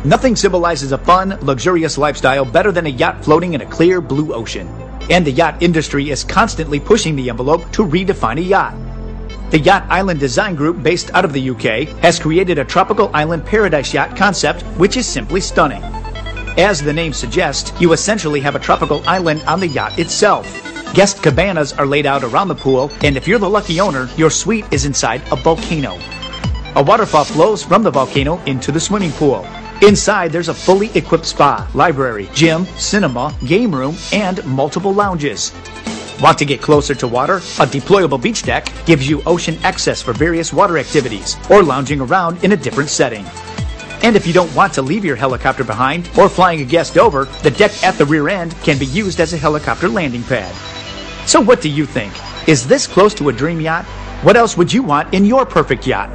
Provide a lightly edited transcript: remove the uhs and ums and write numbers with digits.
Nothing symbolizes a fun, luxurious lifestyle better than a yacht floating in a clear blue ocean. And the yacht industry is constantly pushing the envelope to redefine a yacht. The Yacht Island Design Group, based out of the UK, has created a tropical island paradise yacht concept, which is simply stunning. As the name suggests, you essentially have a tropical island on the yacht itself. Guest cabanas are laid out around the pool, and if you're the lucky owner, your suite is inside a volcano. A waterfall flows from the volcano into the swimming pool. Inside, there's a fully equipped spa, library, gym, cinema, game room, and multiple lounges. Want to get closer to water? A deployable beach deck gives you ocean access for various water activities or lounging around in a different setting. And if you don't want to leave your helicopter behind or flying a guest over, the deck at the rear end can be used as a helicopter landing pad. So what do you think? Is this close to a dream yacht? What else would you want in your perfect yacht?